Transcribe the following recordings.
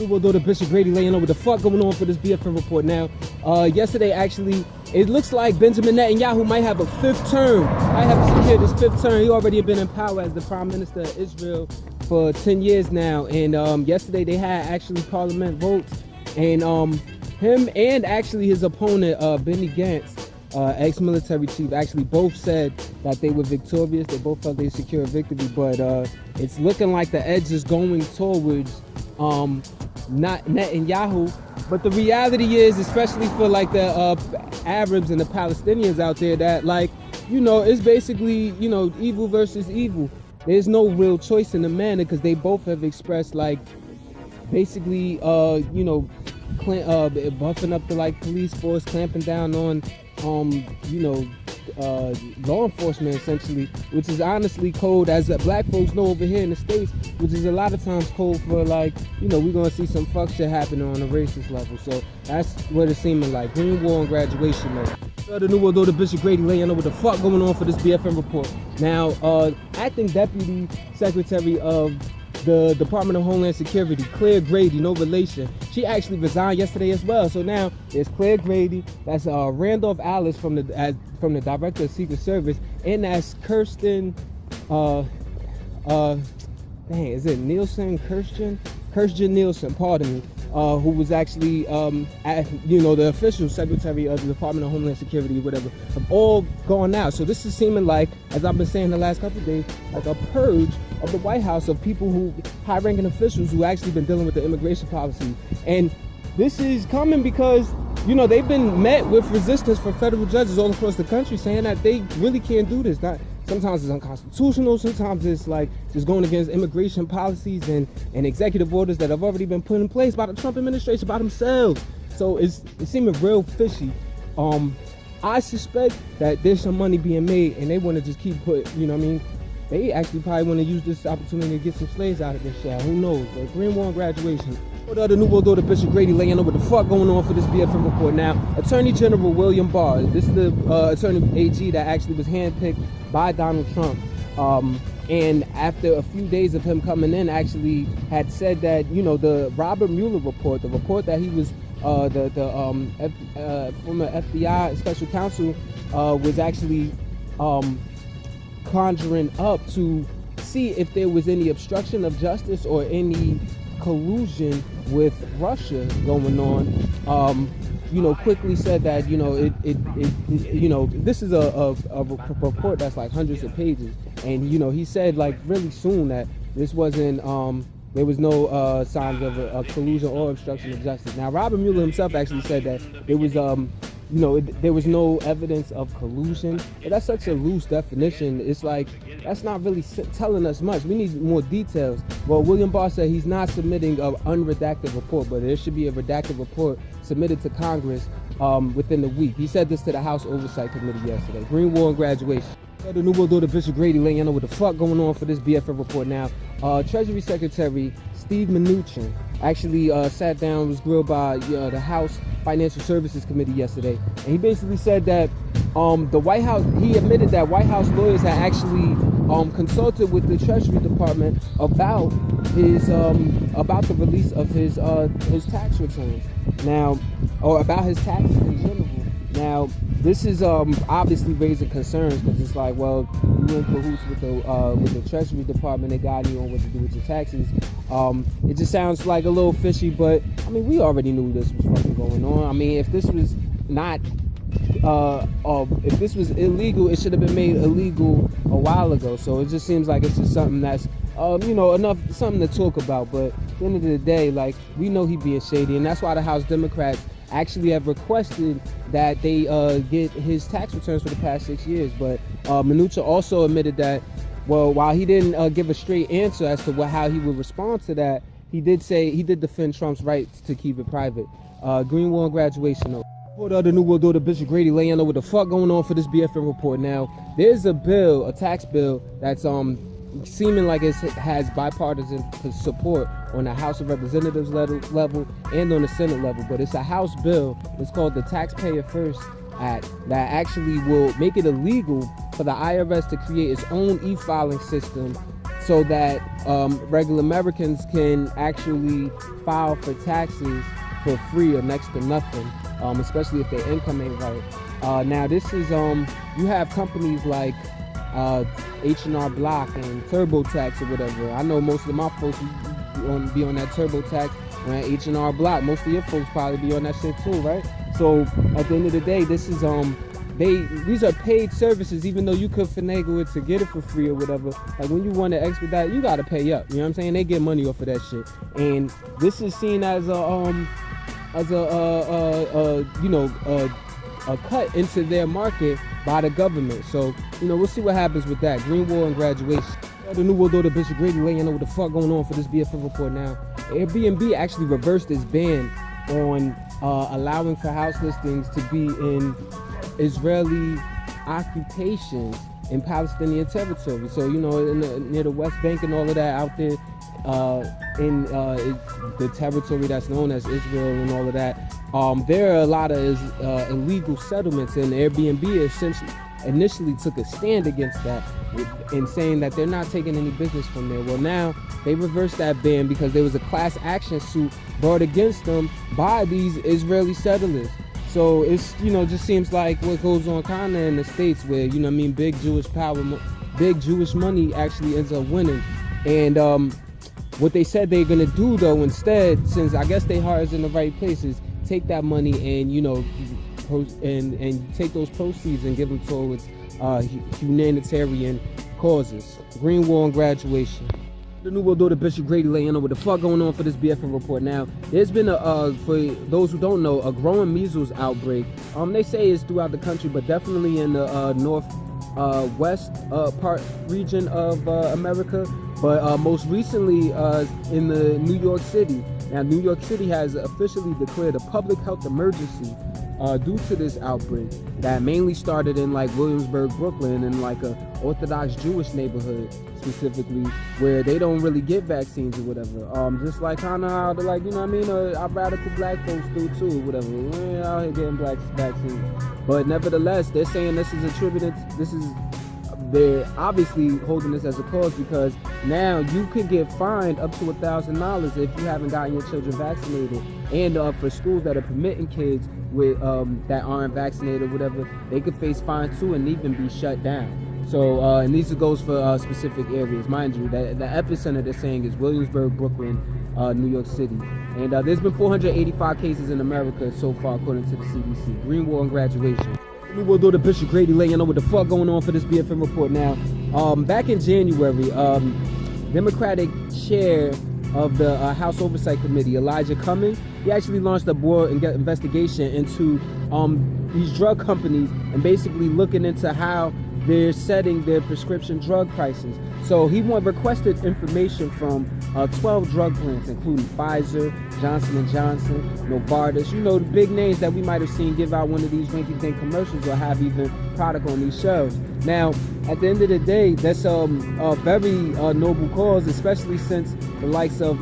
We'll do the Bishop Grady laying over the fuck going on for this BFN report now. Yesterday, actually, it looks like Benjamin Netanyahu might have a fifth term. Might have secured his fifth term. He already been in power as the Prime Minister of Israel for 10 years now. And yesterday, they had actually parliament votes. And him and actually his opponent, Benny Gantz, ex-military chief, actually both said that they were victorious. They both felt they secured victory. But it's looking like the edge is going towards not Netanyahu. But the reality is, especially for like the Arabs and the Palestinians out there, that like, you know, it's basically, you know, evil versus evil. There's no real choice in the matter because they both have expressed like basically, you know, buffing up the like police force, clamping down on, you know, law enforcement essentially, which is honestly code, as black folks know over here in the States, which is a lot of times code for like, you know, we're gonna see some fuck shit happening on a racist level. So that's what it's seeming like. Green War and graduation, man. The New World Order Bishop Grady laying over the fuck going on for this BFN report. Now, acting Deputy Secretary of the Department of Homeland Security, Claire Grady, no relation, she actually resigned yesterday as well. So now there's Claire Grady, that's Randolph Alice from the Director of Secret Service, and that's Kirsten, is it Nielsen? Kirsten Nielsen, pardon me, who was actually, you know, the official Secretary of the Department of Homeland Security, whatever, have all gone out. So this is seeming like, as I've been saying the last couple of days, like a purge of the White House of people who, high-ranking officials who actually been dealing with the immigration policy. And this is coming because, you know, they've been met with resistance from federal judges all across the country saying that they really can't do this. Sometimes it's unconstitutional, sometimes it's like just going against immigration policies and executive orders that have already been put in place by the Trump administration by themselves. So it's seeming real fishy. I suspect that there's some money being made and they want to just keep you know what I mean? They actually probably want to use this opportunity to get some slaves out of this shit. Who knows? But Green War and graduation. The New World Order Bishop Grady laying over the fuck going on for this BFN report now. Attorney General William Barr, this is the Attorney AG that actually was handpicked by Donald Trump. And after a few days of him coming in, actually had said that, you know, the Robert Mueller report, the report that he was former FBI special counsel was actually conjuring up to see if there was any obstruction of justice or any collusion with Russia going on. You know, quickly said that, you know, you know, this is a report that's like hundreds of pages, and you know, he said like really soon that this wasn't there was no signs of a collusion or obstruction of justice. Now, Robert Mueller himself actually said that there was you know, there was no evidence of collusion, but that's such a loose definition. It's like, that's not really telling us much. We need more details. Well, William Barr said he's not submitting an unredacted report, but there should be a redacted report submitted to Congress within the week. He said this to the House Oversight Committee yesterday. Green War and graduation. The New World Order Bishop Grady laying over the fuck going on for this BFN report now. Treasury Secretary Steve Mnuchin actually sat down, was grilled by the House Financial Services Committee yesterday, and he basically said that the White House, he admitted that White House lawyers had actually consulted with the Treasury Department about the release of his tax returns now, or about his taxes in general. Now, this is obviously raising concerns because it's like, well, you in cahoots with the Treasury Department, they guide you on what to do with your taxes. It just sounds like a little fishy, but I mean, we already knew this was fucking going on. I mean, if this was not, if this was illegal, it should have been made illegal a while ago. So it just seems like it's just something that's, you know, something to talk about. But at the end of the day, like, we know he being shady, and that's why the House Democrats actually have requested that they get his tax returns for the past 6 years. But Mnuchin also admitted that, well, while he didn't give a straight answer as to how he would respond to that, he did say he did defend Trump's rights to keep it private. Green War and graduation though. The New World Order Bishop Grady laying over the fuck going on for this BFN report now. There's a tax bill that's seeming like it has bipartisan support on the House of Representatives level and on the Senate level, but it's a House bill. It's called the Taxpayer First Act that actually will make it illegal for the IRS to create its own e-filing system so that regular Americans can actually file for taxes for free or next to nothing, especially if their income ain't right. Now this is you have companies like H&R Block and TurboTax or whatever. I know most of my folks be on that TurboTax or H&R Block. Most of your folks probably be on that shit too, right? So at the end of the day, this is these are paid services, even though you could finagle it to get it for free or whatever. Like when you want to expedite, you gotta pay up. You know what I'm saying? They get money off of that shit, and this is seen as a cut into their market by the government. So we'll see what happens with that. Green Wall and graduation. The New World Order, Bishop Grady laying what the fuck going on for this BFN report now. Airbnb actually reversed its ban on allowing for house listings to be in Israeli occupations in Palestinian territory. So near the West Bank and all of that out there in the territory that's known as Israel and all of that, there are a lot of illegal settlements, and Airbnb essentially initially took a stand against that in saying that they're not taking any business from there. Well, now they reversed that ban because there was a class action suit brought against them by these Israeli settlers. So it's just seems like what goes on kind of in the States where big Jewish power, big Jewish money actually ends up winning. And what they said they're gonna do though instead, since I guess their heart is in the right places, take that money and and take those proceeds and give them towards humanitarian causes. Green Wall and graduation. The New World Order, Bishop Grady laying what the fuck going on for this BFN report now. There's been for those who don't know, a growing measles outbreak. They say it's throughout the country, but definitely in the northwest part region of America. But most recently in the New York City. Now, New York City has officially declared a public health emergency due to this outbreak that mainly started in like Williamsburg, Brooklyn, in like a Orthodox Jewish neighborhood specifically, where they don't really get vaccines or whatever. Just like kind of how our radical black folks do too, whatever. We're out here getting black vaccines, but nevertheless, they're saying this is attributed. They're obviously holding this as a cause because now you could get fined up to $1,000 if you haven't gotten your children vaccinated. And for schools that are permitting kids with that aren't vaccinated or whatever, they could face fines too and even be shut down. So and these goes for specific areas, mind you. That the epicenter they're saying is Williamsburg, Brooklyn, New York City. And there's been 485 cases in America so far, according to the CDC. Green Wall and graduation. We will do the Bishop Grady laying what the fuck going on for this BFN report now. Back in January, Democratic chair of the House Oversight Committee, Elijah Cummings, he actually launched a broad investigation into these drug companies and basically looking into how they're setting their prescription drug prices. So he requested information from 12 drug brands, including Pfizer, Johnson & Johnson, Novartis, the big names that we might have seen give out one of these rinky-dink commercials or have even product on these shelves. Now, at the end of the day, that's a very noble cause, especially since the likes of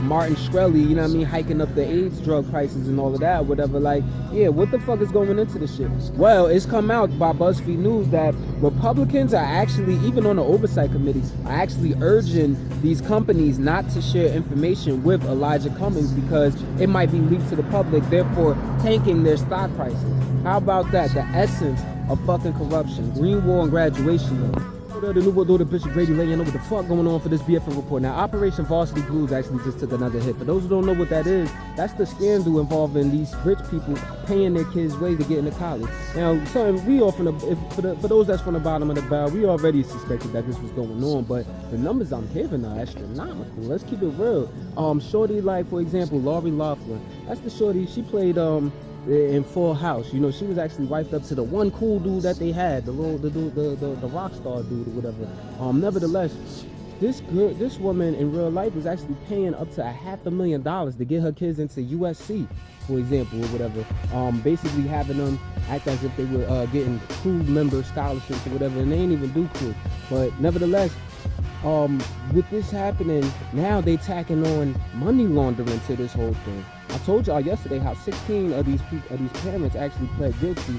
Martin Shkreli, hiking up the AIDS drug prices and all of that, whatever. Like, yeah, what the fuck is going into this shit? Well, it's come out by BuzzFeed News that Republicans are actually, even on the oversight committee, are actually urging these companies not to share information with Elijah Cummings because it might be leaked to the public, therefore tanking their stock prices. How about that? The essence of fucking corruption. Green Wall and graduation, though. The New World Order, Bishop Grady laying what the fuck going on for this BFN report. Now, Operation Varsity Blues actually just took another hit. For those who don't know what that is, that's the scandal involving these rich people paying their kids way to get into college. Now, we all for those that's from the bottom of the barrel, we already suspected that this was going on, but the numbers I'm hearing are astronomical. Let's keep it real. Shorty, like for example, Lori Loughlin. That's the shorty. She played in Full House. She was actually wifed up to the one cool dude that they had, the rock star dude or whatever. Nevertheless, this woman in real life was actually paying up to $500,000 to get her kids into USC, for example, or whatever. Basically having them act as if they were getting crew member scholarships or whatever, and they ain't even do crew. But nevertheless, with this happening, now they tacking on money laundering to this whole thing. I told y'all yesterday how 16 of these parents actually pled guilty.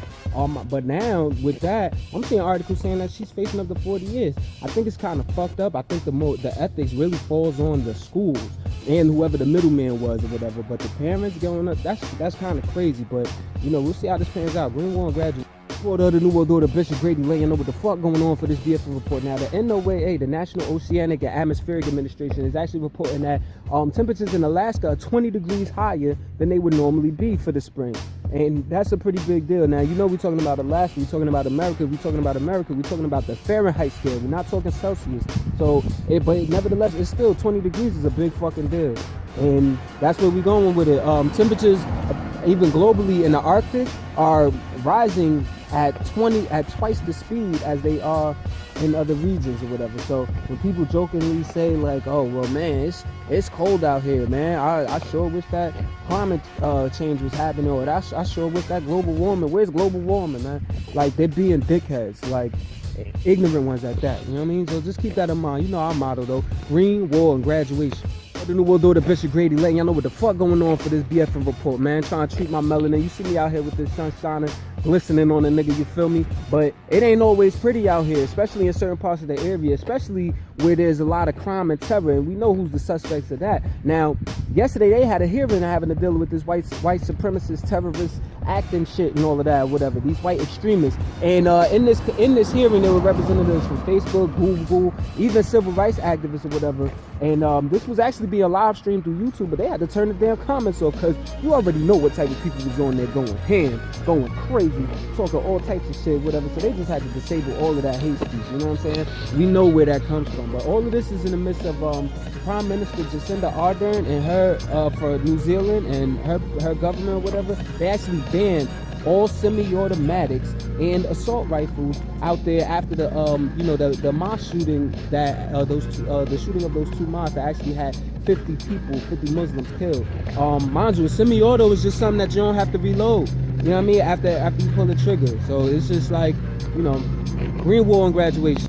But now with that, I'm seeing articles saying that she's facing up to 40 years. I think it's kind of fucked up. I think the ethics really falls on the schools and whoever the middleman was or whatever. But the parents going up, that's kind of crazy. But we'll see how this pans out. Greenwald graduate. The New World Order, Bishop Grady letting you know what the fuck going on for this BFN report. Now, the NOAA, the National Oceanic and Atmospheric Administration, is actually reporting that temperatures in Alaska are 20 degrees higher than they would normally be for the spring. And that's a pretty big deal. Now, we're talking about Alaska, we're talking about America, we're talking about the Fahrenheit scale. We're not talking Celsius. So, but nevertheless, it's still 20 degrees is a big fucking deal. And that's where we're going with it. Temperatures, even globally in the Arctic, are rising at twice the speed as they are in other regions or whatever. So when people jokingly say like, oh well man, it's cold out here, man, I sure wish that climate change was happening, or I sure wish that global warming. Where's global warming, man? Like, they're being dickheads, like ignorant ones at that, you know what I mean? So just keep that in mind. Our motto though: green, war, and graduation. The New World Order, Bishop Grady letting y'all know what the fuck going on for this BFN report, man. Trying to treat my melanin. You see me out here with this sun shining, glistening on a nigga, you feel me? But it ain't always pretty out here, especially in certain parts of the area, especially where there's a lot of crime and terror, and we know who's the suspects of that. Now, yesterday they had a hearing having to deal with this white supremacist terrorist acting shit and all of that, whatever, these white extremists. And in this hearing, there were representatives from Facebook, Google, even civil rights activists or whatever. And this was actually being live streamed through YouTube, but they had to turn the damn comments off because you already know what type of people was on there going ham, going crazy, talking all types of shit, whatever. So they just had to disable all of that hate speech, you know what I'm saying? We know where that comes from. But all of this is in the midst of Prime Minister Jacinda Ardern and her for New Zealand and her government or whatever. They actually banned all semi-automatics and assault rifles out there after the mosque shooting that the shooting of those two mosques that actually had 50 Muslims killed. Mind you, a semi-auto is just something that you don't have to reload. You know what I mean? After you pull the trigger. So it's just like, green, war, and graduation.